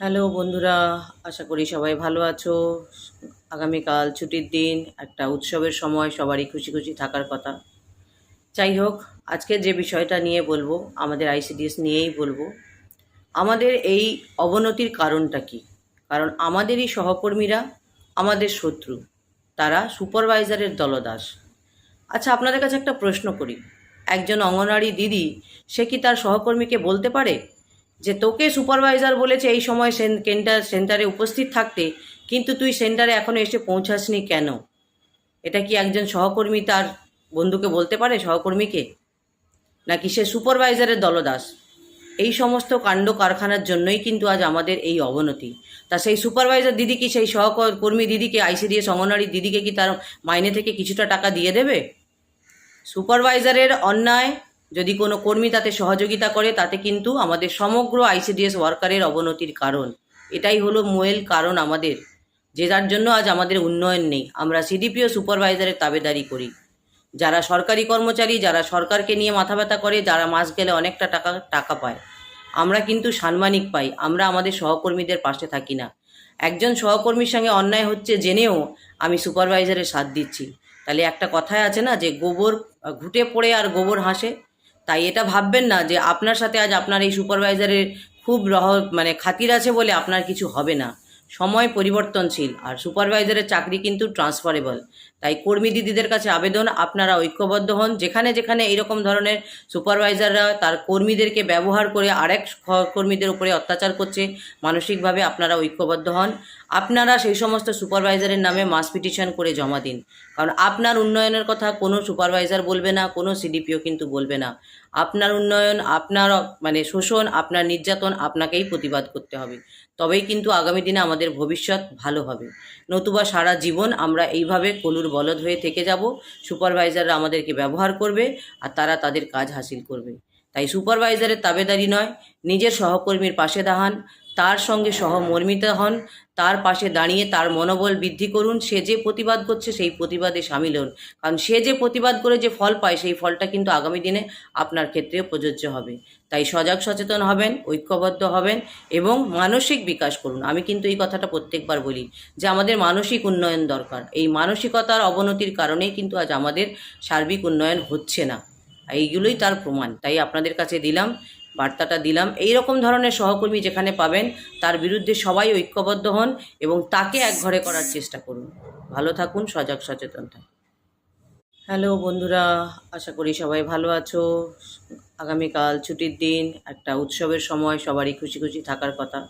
Hello বন্ধুরা, আশা করি সবাই ভালো আছো। আগামীকাল ছুটির দিন, একটা উৎসবের সময়, সবারই খুশি খুশি থাকার কথা। যাই হোক, আজকে যে বিষয়টা নিয়ে বলবো, আমাদের আইসিডিএস নিয়েই বলবো। আমাদের এই অবনতির কারণটা কি? কারণ আমাদেরই সহকর্মীরা আমাদের শত্রু, তারা সুপারভাইজারের দলদাস। আচ্ছা, আপনাদের কাছে একটা প্রশ্ন করি। একজন অঙ্গনওয়াড়ি দিদি, সে কি তার সহকর্মীকে বলতে পারে যে তোকে সুপারভাইজার বলেছে এই সময় সেন্টারে উপস্থিত থাকতে, কিন্তু তুই সেন্টারে এখনো এসে পৌঁছাসনি কেন? এটা কি একজন সহকর্মী তার বন্ধুকে বলতে পারে, সহকর্মীকে? নাকি সে সুপারভাইজারের দলদাস? এই সমস্ত কাণ্ড কারখানার জন্যই কিন্তু আজ আমাদের এই অবনতি। তা সেই সুপারভাইজার দিদি কি সেই সহকর্মী দিদিকে, আইসিডিএস অঙ্গনওয়াড়ি দিদিকে কি তার মাইনে থেকে কিছুটা টাকা দিয়ে দেবে? সুপারভাইজারের অন্যায় যদি কোনো কর্মী তাতে সহযোগিতা করে, তাতে কিন্তু আমাদের সমগ্র আইসিডিএস ওয়ার্কারের অবনতির কারণ। এটাই হলো মূল কারণ আমাদের, যে যার জন্য আজ আমাদের উন্নয়ন নেই। আমরা সিডিপিও সুপারভাইজারের তাবেদারি করি। যারা সরকারি কর্মচারী, যারা সরকারকে নিয়ে মাথা ব্যথা করে, যারা মাস গেলে অনেকটা টাকা টাকা পায়, আমরা কিন্তু সাম্মানিক পাই। আমরা আমাদের সহকর্মীদের পাশে থাকি না। একজন সহকর্মীর সঙ্গে অন্যায় হচ্ছে জেনেও আমি সুপারভাইজারের সাথ দিচ্ছি। তাহলে একটা কথায় আছে না, যে গোবর ঘুটে পড়ে আর গোবর হাসে। তাই এটা ভাববেন না যে আপনার সাথে আজ আপনার এই সুপারভাইজারের খুব খাতির আছে বলে আপনার কিছু হবে না। সময় পরিবর্তনশীল, আর সুপারভাইজারের চাকরি কিন্তু ট্রান্সফারেবল। তাই কর্মী দিদিদের কাছে আবেদন, আপনারা ঐক্যবদ্ধ হন। যেখানে যেখানে এইরকম ধরনের সুপারভাইজাররা তার কর্মীদেরকে ব্যবহার করে আরেক কর্মীদের উপরে অত্যাচার করছে, মানসিকভাবে আপনারা ঐক্যবদ্ধ হন। আপনারা সেই সমস্ত সুপারভাইজারের নামে মাস পিটিশন করে জমা দিন। কারণ আপনার উন্নয়নের কথা কোনো সুপারভাইজার বলবে না, কোনো সিডিপিও কিন্তু বলবে না। আপনার উন্নয়ন, আপনার শোষণ, আপনার নির্যাতন আপনাকেই প্রতিবাদ করতে হবে। তবেই কিন্তু আগামী দিনে আমাদের ভবিষ্যৎ ভালো হবে। নতুবা সারা জীবন আমরা এইভাবে কলুর বলদ হয়ে থেকে যাব। সুপারভাইজাররা আমাদেরকে ব্যবহার করবে আর তারা তাদের কাজ হাসিল করবে। তাই সুপারভাইজারের তাবেদারি নয়, নিজের সহকর্মীর পাশে দাঁড়ান, তার সঙ্গে সহমর্মিতা হন, তার পাশে দাঁড়িয়ে তার মনোবল বৃদ্ধি করুন। সে যে প্রতিবাদ করছে সেই প্রতিবাদে সামিল হন। কারণ সে যে প্রতিবাদ করে যে ফল পায়, সেই ফলটা কিন্তু আগামী দিনে আপনার ক্ষেত্রেও প্রযোজ্য হবে। তাই সজাগ সচেতন হবেন, ঐক্যবদ্ধ হবেন এবং মানসিক বিকাশ করুন। আমি কিন্তু এই কথাটা প্রত্যেকবার বলি যে আমাদের মানসিক উন্নয়ন দরকার। এই মানসিকতার অবনতির কারণেই কিন্তু আজ আমাদের সার্বিক উন্নয়ন হচ্ছে না। এইগুলোই তার প্রমাণ। তাই আপনাদের কাছে দিলাম, বার্তাটা দিলাম। এই রকম ধরনের সহকর্মী যেখানে পাবেন, তার বিরুদ্ধে সবাই ঐক্যবদ্ধ হন এবং তাকে একঘরে করার চেষ্টা করুন। ভালো থাকুন, সজাগ সচেতন থাকুন। হ্যালো বন্ধুরা, আশা করি সবাই ভালো আছো। আগামীকাল ছুটির দিন, একটা উৎসবের সময়, সবারই খুশি খুশি থাকার কথা।